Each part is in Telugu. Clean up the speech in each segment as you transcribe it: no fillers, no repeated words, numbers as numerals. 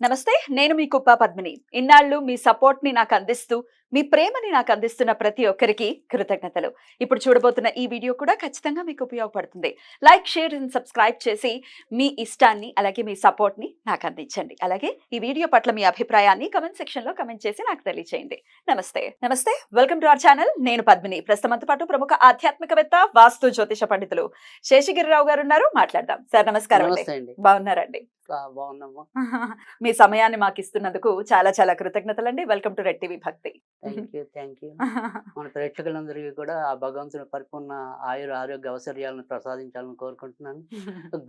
నమస్తే. నేను మీ కుప్ప పద్మిని. ఇన్నాళ్ళు మీ సపోర్ట్‌ని నాకందిస్తూ, మీ ప్రేమని నాకందిస్తున్న ప్రతి ఒక్కరికి కృతజ్ఞతలు. ఇప్పుడు చూడబోతున్న ఈ వీడియో కూడా ఖచ్చితంగా మీకు ఉపయోగపడుతుంది. లైక్, షేర్ అండ్ సబ్స్క్రైబ్ చేసి మీ ఇష్టాన్ని అలాగే మీ సపోర్ట్‌ని నాకందించండి. అలాగే ఈ వీడియో పట్ల మీ అభిప్రాయాన్ని కామెంట్ సెక్షన్‌లో కామెంట్ చేసి నాకు తెలియజేయండి. నమస్తే. నమస్తే. Welcome to our channel. నేను పద్మిని. ప్రస్తుతంతో పాటు ప్రముఖ ఆధ్యాత్మికవేత్త, వాస్తు జ్యోతిష పండితులు శేషగిరిరావు గారు ఉన్నారు. మాట్లాడదాం. సార్ నమస్కారం అండి. నమస్తే అండి. బాగున్నారండి? బాగున్నాము. మీ సమయాన్ని మాకు ఇస్తున్నందుకు చాలా చాలా కృతజ్ఞతలండి. వెల్కమ్ టు రెడ్ టీవీ భక్తి. Thank you. మన ప్రేక్షకులందరికీ కూడా ఆ భగవంతుని పరిపూర్ణ ఆయుర ఆరోగ్య ఐశ్వర్యాలను ప్రసాదించాలని కోరుకుంటున్నాను.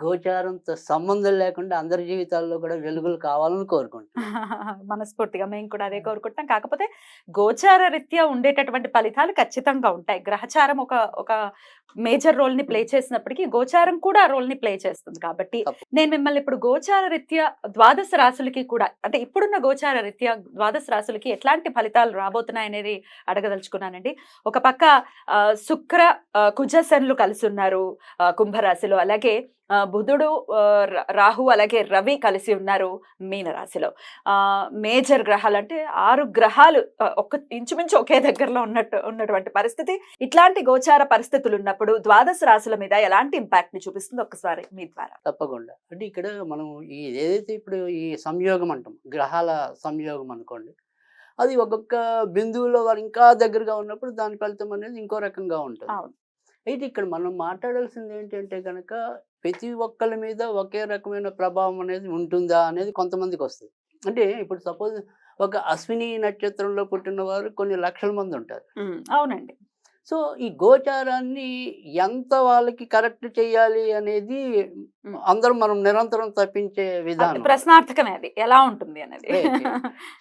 గోచారంతో సంబంధం లేకుండా అందరి జీవితాల్లో కూడా వెలుగులు కావాలని కోరుకుంటున్నాను. మనస్ఫూర్తిగా మేము కూడా అదే కోరుకుంటున్నాం. కాకపోతే గోచార రీత్యా ఉండేటటువంటి ఫలితాలు ఖచ్చితంగా ఉంటాయి. గ్రహచారం ఒక ఒక మేజర్ రోల్ ని ప్లే చేసినప్పటికీ గోచారం కూడా ఆ రోల్ ని ప్లే చేస్తుంది. కాబట్టి నేను మిమ్మల్ని ఇప్పుడు గోచార రీత్యా ద్వాదశ రాశులకి కూడా, అంటే ఇప్పుడున్న గోచార రీత్యా ద్వాదశ రాశులకి ఎట్లాంటి ఫలితాలు రాబోతున్నాయి అనేది అడగదలుచుకున్నానండి. ఒక పక్క శుక్ర కుజ శనులు కలిసి ఉన్నారు కుంభరాశిలో. అలాగే బుధుడు, రాహు అలాగే రవి కలిసి ఉన్నారు మీనరాశిలో. మేజర్ గ్రహాలు అంటే 6 గ్రహాలు ఇంచుమించు ఒకే దగ్గరలో ఉన్నటువంటి పరిస్థితి. ఇట్లాంటి గోచార పరిస్థితులు ఉన్నప్పుడు ద్వాదశ రాశుల మీద ఎలాంటి ఇంపాక్ట్ ని చూపిస్తుంది ఒక్కసారి మీ ద్వారా? తప్పకుండా. అంటే ఇక్కడ మనం ఏదైతే ఇప్పుడు ఈ సంయోగం అంటాం, గ్రహాల సంయోగం అనుకోండి, అది ఒక్కొక్క బిందువులో వారు ఇంకా దగ్గరగా ఉన్నప్పుడు దాని ఫలితం అనేది ఇంకో రకంగా ఉంటుంది. అయితే ఇక్కడ మనం మాట్లాడాల్సింది ఏంటంటే కనుక ప్రతి ఒక్కరి మీద ఒకే రకమైన ప్రభావం అనేది ఉంటుందా అనేది కొంతమందికి వస్తుంది. అంటే ఇప్పుడు సపోజ్ ఒక అశ్విని నక్షత్రంలో పుట్టిన వారు కొన్ని లక్షల మంది ఉంటారు. అవునండి. సో ఈ గోచారాన్ని ఎంత వాళ్ళకి కరెక్ట్ చేయాలి అనేది అందరం మనం నిరంతరం తప్పించే విధానం, ప్రశ్నార్థకమే అది ఎలా ఉంటుంది అనేది.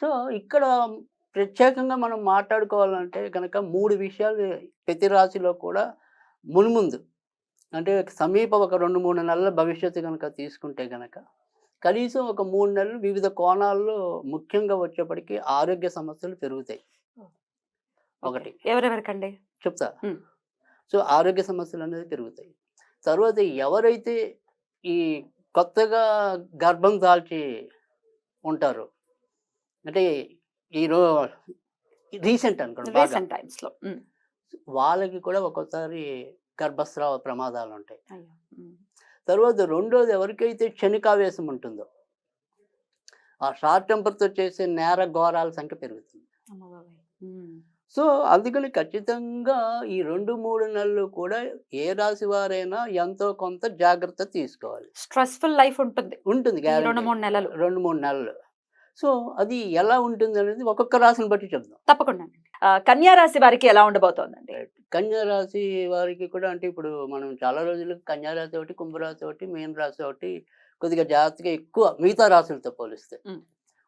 సో ఇక్కడ ప్రత్యేకంగా మనం మాట్లాడుకోవాలంటే కనుక 3 విషయాలు ప్రతి రాశిలో కూడా మున్ముందు, అంటే సమీప ఒక 2-3 నెలల భవిష్యత్తు కనుక తీసుకుంటే కనుక కనీసం ఒక 3 నెలలు వివిధ కోణాల్లో ముఖ్యంగా వచ్చేప్పటికీ ఆరోగ్య సమస్యలు పెరుగుతాయి. ఒకటి ఎవరెవరికండి చెప్తా. సో ఆరోగ్య సమస్యలు అనేది పెరుగుతాయి. తర్వాత ఎవరైతే ఈ కొత్తగా గర్భం దాల్చి ఉంటారో, అంటే రీసెంట్ అనుకోండి, వాళ్ళకి కూడా ఒక్కోసారి గర్భస్రావ ప్రమాదాలు ఉంటాయి. తర్వాత రెండోది, ఎవరికైతే క్షణికావేశం ఉంటుందో ఆ షార్ట్ టెంపర్తో చేసే నేర ఘోరాల సంఖ్య పెరుగుతుంది. సో అందుకని ఖచ్చితంగా ఈ 2-3 నెలలు కూడా ఏ రాశి వారైనా ఎంతో కొంత జాగ్రత్త తీసుకోవాలి. స్ట్రెస్ఫుల్ లైఫ్ ఉంటుంది 2-3 నెలలు. 2-3 నెలలు. సో అది ఎలా ఉంటుంది అనేది ఒక్కొక్క రాశిని బట్టి చెప్దాం. తప్పకుండా. కన్యా రాశి వారికి ఎలా ఉండబోతోందండి? కన్యా రాశి వారికి కూడా, అంటే ఇప్పుడు మనం చాలా రోజులు కన్యా రాశి ఒకటి, కుంభరాశి ఒకటి, మీన రాశి ఒకటి కొద్దిగా జాగ్రత్తగా ఎక్కువ మిగతా రాశులతో పోలిస్తే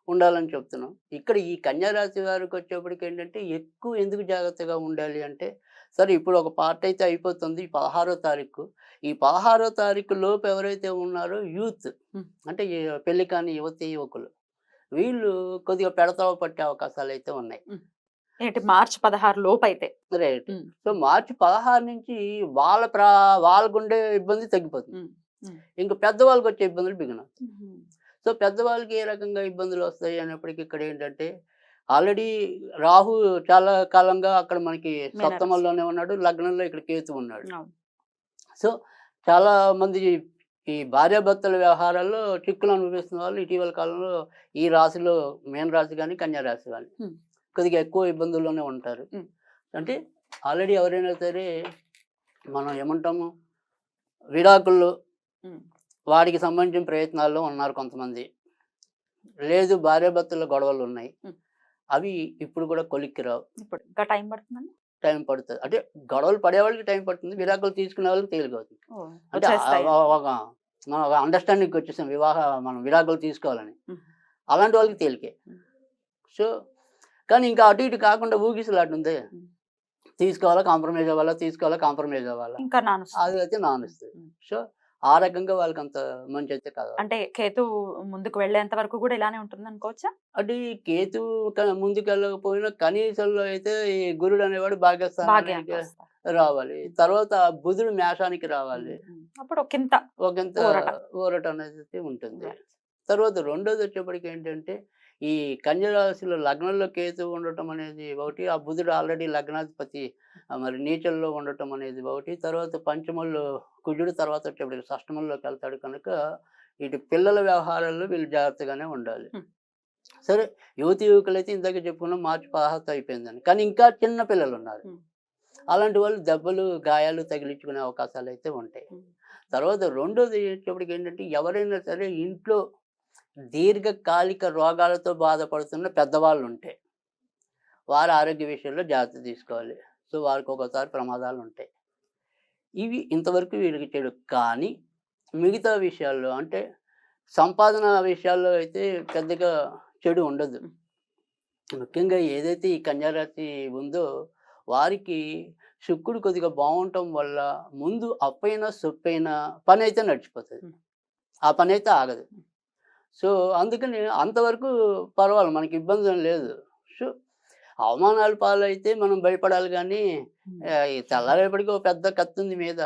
ఉండాలని చెప్తున్నాం. ఇక్కడ ఈ కన్యా రాశి వారికి వచ్చేప్పటికి ఏంటంటే ఎక్కువ ఎందుకు జాగ్రత్తగా ఉండాలి అంటే, సరే ఇప్పుడు ఒక పార్ట్ అయితే అయిపోతుంది 16వ తారీఖు. ఈ 16వ తారీఖు లోపు ఎవరైతే ఉన్నారో యూత్, అంటే పెళ్లి కాని యువతి యువకులు, వీళ్ళు కొద్దిగా పెడతావ పట్టే అవకాశాలు అయితే ఉన్నాయి. ఏంటి మార్చి 16 లోపు అయితే? రైట్. సో మార్చి 16 నుంచి వాళ్ళకుండే ఇబ్బంది తగ్గిపోతుంది. ఇంకా పెద్దవాళ్ళకి వచ్చే ఇబ్బందులు బిగిన. సో పెద్దవాళ్ళకి ఏ రకంగా ఇబ్బందులు వస్తాయి అనేప్పటికీ ఇక్కడ ఏంటంటే, ఆల్రెడీ రాహు చాలా కాలంగా అక్కడ మనకి సప్తమంలోనే ఉన్నాడు, లగ్నంలో ఇక్కడ కేతు ఉన్నాడు. సో చాలా మంది ఈ భార్యాభర్తల వ్యవహారాల్లో చిక్కులు అనుభవిస్తున్న వాళ్ళు ఇటీవల కాలంలో ఈ రాశిలో మీన రాశి కానీ కన్యా రాశి కానీ కొద్దిగా ఎక్కువ ఇబ్బందుల్లోనే ఉంటారు. అంటే ఆల్రెడీ ఎవరైనా సరే మనం ఏమంటాము, విడాకుల్లో వాడికి సంబంధించిన ప్రయత్నాల్లో ఉన్నారు కొంతమంది. లేదు భార్యాభర్తల గొడవలు ఉన్నాయి, అవి ఇప్పుడు కూడా కొలిక్కి రావు. ఇప్పుడు టైం పడుతుంది. అంటే గొడవలు పడే వాళ్ళకి టైం పడుతుంది, విడాకులు తీసుకునే వాళ్ళకి తేలికవుతుంది. అంటే మనం ఒక అండర్స్టాండింగ్కి వచ్చేసాం మనం విడాకులు తీసుకోవాలని, అలాంటి వాళ్ళకి తేలికే. సో కానీ ఇంకా అటు ఇటు కాకుండా ఊగిసలాడుంది, తీసుకోవాలా కాంప్రమైజ్ అవ్వాలా అది అయితే నానుస్తుంది. సో ఆ రకంగా వాళ్ళకి అంత మంచి అయితే కాదు. అంటే కేతు ముందుకు వెళ్ళేంత వరకు కూడా ఇలానే ఉంటుంది అనుకోవచ్చా? అంటే కేతు ముందుకు వెళ్ళకపోయినా కనీసంలో అయితే ఈ గురుడు అనేవాడు భాగ్యస్థానానికి రావాలి. తర్వాత బుధుడు మేషానికి రావాలి. అప్పుడు ఒకంత ఊరట అనేది ఉంటుంది. తర్వాత రెండోది వచ్చేప్పటికి ఏంటంటే ఈ కన్య రాశిలో లగ్నంలో కేతు ఉండటం అనేది ఒకటి, ఆ బుధుడు ఆల్రెడీ లగ్నాధిపతి మరి నీచల్లో ఉండటం అనేది ఒకటి, తర్వాత పంచమంలో కుజుడు, తర్వాత వచ్చేప్పటికి షష్టమంలోకి వెళ్తాడు కనుక ఇటు పిల్లల వ్యవహారాల్లో వీళ్ళు జాగ్రత్తగానే ఉండాలి. సరే, యువకులైతే ఇందాక చెప్పుకున్నాం మార్చి 16 అయిపోయిందని, కానీ ఇంకా చిన్న పిల్లలు ఉన్నారు. అలాంటి వాళ్ళు దెబ్బలు గాయాలు తగిలించుకునే అవకాశాలు అయితే ఉంటాయి. తర్వాత రెండోది వచ్చేప్పటికి ఏంటంటే ఎవరైనా సరే ఇంట్లో దీర్ఘకాలిక రోగాలతో బాధపడుతున్న పెద్దవాళ్ళు ఉంటే వారి ఆరోగ్య విషయంలో జాగ్రత్త తీసుకోవాలి. సో వారికి ఒకసారి ప్రమాదాలు ఉంటాయి. ఇవి ఇంతవరకు వీళ్ళకి చెడు. కానీ మిగతా విషయాల్లో అంటే సంపాదన విషయాల్లో అయితే పెద్దగా చెడు ఉండదు. ముఖ్యంగా ఏదైతే ఈ కన్యారాశి ఉందో వారికి శుక్రుడు కొద్దిగా బాగుండటం వల్ల ముందు అప్పైనా సొప్పైనా పని అయితే నడిచిపోతుంది, ఆ పని అయితే ఆగదు. సో అందుకని అంతవరకు పర్వాలేదు, మనకి ఇబ్బంది ఏం లేదు. సో అవమానాల పాలైతే మనం భయపడాలి, కానీ ఈ తెల్లారేపటికి ఒక పెద్ద కత్తి ఉంది మీద,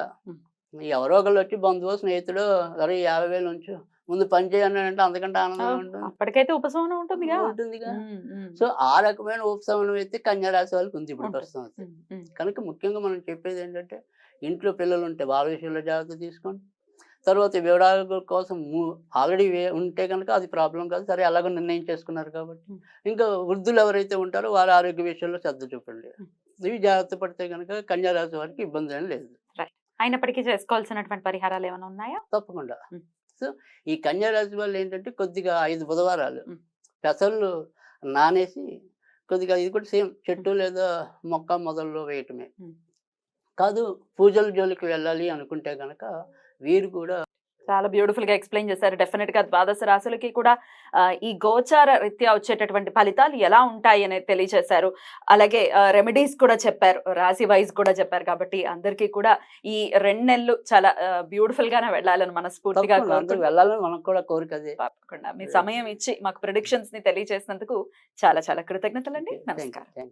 ఎవరో ఒకళ్ళు వచ్చి బంధువు స్నేహితుడు అరే 50,000 ఉంచు ముందు పని చేయనంటే అంతకంటే ఆనందం ఉంటుంది. అప్పటికైతే ఉపశమనం ఉంటుందిగా. సో ఆ రకమైన ఉపశమనం అయితే కన్యా రాశి వాళ్ళకి ఉంది ఇప్పుడు ప్రస్తుతం. కనుక ముఖ్యంగా మనం చెప్పేది ఏంటంటే ఇంట్లో పిల్లలు ఉంటే వాళ్ళ విషయంలో జాగ్రత్త తీసుకోండి. తర్వాత వివరాల కోసం ఆల్రెడీ ఉంటే కనుక అది ప్రాబ్లం కాదు, సరే అలాగో నిర్ణయం చేసుకున్నారు కాబట్టి. ఇంకా వృద్ధులు ఎవరైతే ఉంటారో వారి ఆరోగ్య విషయంలో శ్రద్ధ చూపండి. ఇవి జాగ్రత్త పడితే కనుక కన్యా రాశి వారికి ఇబ్బంది ఏం లేదు. అయినప్పటికీ చేసుకోవాల్సినటువంటి పరిహారాలు ఏమైనా ఉన్నాయా? తప్పకుండా. సో ఈ కన్యా రాశి వాళ్ళు ఏంటంటే కొద్దిగా 5 బుధవారాలు పెసళ్ళు నానేసి కొద్దిగా ఇది కూడా సేమ్ చెట్టు లేదా మొక్క మొదల్లో వేయటమే కాదు, పూజల జోలికి వెళ్ళాలి అనుకుంటే కనుక వీరు కూడా చాలా బ్యూటిఫుల్ గా ఎక్స్ప్లెయిన్ చేశారు. డెఫినెట్ గా ద్వాదశ రాశులకి కూడా ఈ గోచార రీత్యా వచ్చేటటువంటి ఫలితాలు ఎలా ఉంటాయి అనేది తెలియజేశారు. అలాగే రెమెడీస్ కూడా చెప్పారు, రాశి వైజ్ కూడా చెప్పారు. కాబట్టి అందరికీ కూడా ఈ 2 నెలలు చాలా బ్యూటిఫుల్ గానే వెళ్ళాలని మనస్ఫూర్తిగా వెళ్ళాలని మనకు కూడా కోరిక. తప్పకుండా మీ సమయం ఇచ్చి మాకు ప్రిడిక్షన్స్ ని తెలియజేసినందుకు చాలా చాలా కృతజ్ఞతలండి. నమస్కారం.